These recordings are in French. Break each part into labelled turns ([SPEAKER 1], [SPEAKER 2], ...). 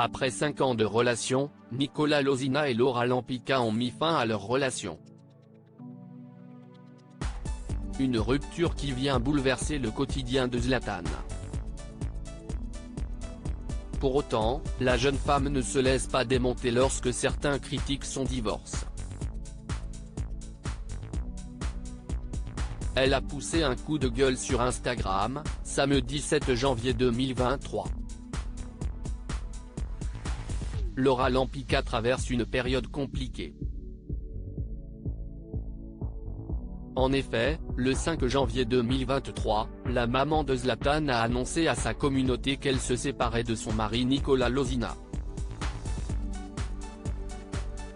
[SPEAKER 1] Après 5 ans de relation, Nicolas Lozina et Laura Lampica ont mis fin à leur relation. Une rupture qui vient bouleverser le quotidien de Zlatan. Pour autant, la jeune femme ne se laisse pas démonter lorsque certains critiquent son divorce. Elle a poussé un coup de gueule sur Instagram, samedi 7 janvier 2023. Laura Lampica traverse une période compliquée. En effet, le 5 janvier 2023, la maman de Zlatan a annoncé à sa communauté qu'elle se séparait de son mari Nicolas Lozina.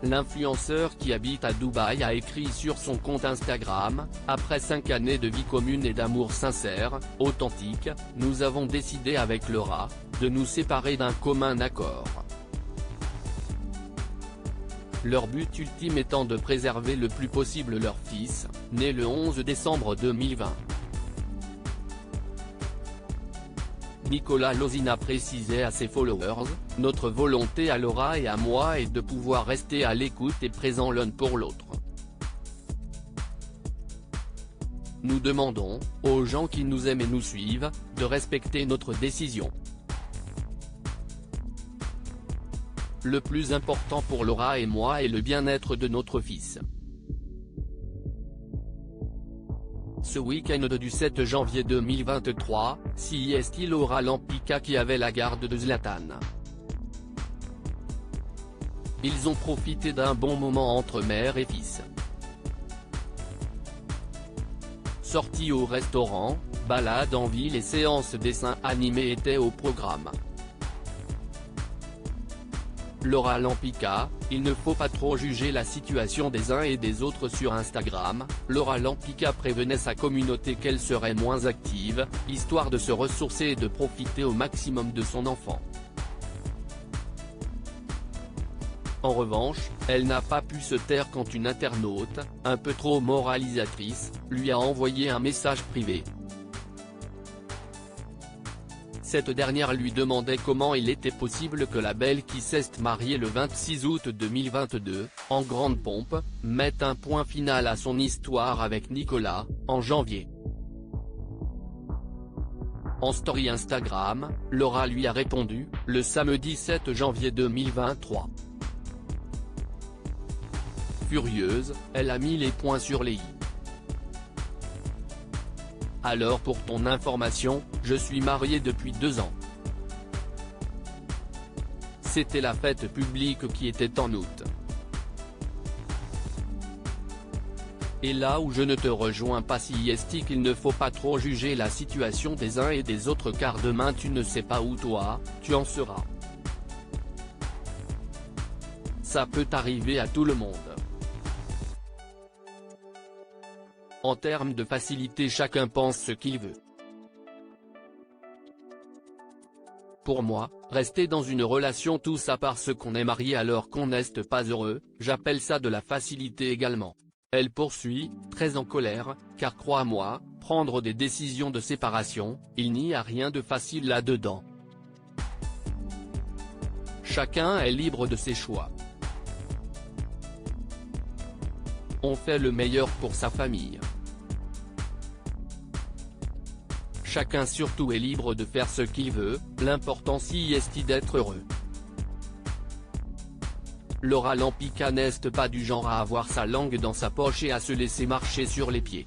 [SPEAKER 1] L'influenceur qui habite à Dubaï a écrit sur son compte Instagram, « Après 5 années de vie commune et d'amour sincère, authentique, nous avons décidé avec Laura, de nous séparer d'un commun accord. » Leur but ultime étant de préserver le plus possible leur fils, né le 11 décembre 2020. Nicolas Lozina précisait à ses followers, « Notre volonté à Laura et à moi est de pouvoir rester à l'écoute et présent l'un pour l'autre. Nous demandons, aux gens qui nous aiment et nous suivent, de respecter notre décision. Le plus important pour Laura et moi est le bien-être de notre fils. » Ce week-end du 7 janvier 2023, c'est Laura Lampica qui avait la garde de Zlatan. Ils ont profité d'un bon moment entre mère et fils. Sorties au restaurant, balades en ville et séances dessins animés étaient au programme. Laura Lampica, il ne faut pas trop juger la situation des uns et des autres sur Instagram. Laura Lampica prévenait sa communauté qu'elle serait moins active, histoire de se ressourcer et de profiter au maximum de son enfant. En revanche, elle n'a pas pu se taire quand une internaute, un peu trop moralisatrice, lui a envoyé un message privé. Cette dernière lui demandait comment il était possible que la belle qui s'est mariée le 26 août 2022, en grande pompe, mette un point final à son histoire avec Nicolas, en janvier. En story Instagram, Laura lui a répondu, le samedi 7 janvier 2023. Furieuse, elle a mis les points sur les i. Alors pour ton information, je suis mariée depuis 2 ans. C'était la fête publique qui était en août. Et là où je ne te rejoins pas si est qu'il ne faut pas trop juger la situation des uns et des autres car demain tu ne sais pas où toi, tu en seras. Ça peut arriver à tout le monde. En termes de facilité chacun pense ce qu'il veut. Pour moi, rester dans une relation tout ça parce qu'on est marié alors qu'on n'est pas heureux, j'appelle ça de la facilité également. Elle poursuit, très en colère, car crois-moi, prendre des décisions de séparation, il n'y a rien de facile là-dedans. Chacun est libre de ses choix. On fait le meilleur pour sa famille. Chacun surtout est libre de faire ce qu'il veut, l'important si est d'être heureux. Laura Lampica n'est pas du genre à avoir sa langue dans sa poche et à se laisser marcher sur les pieds.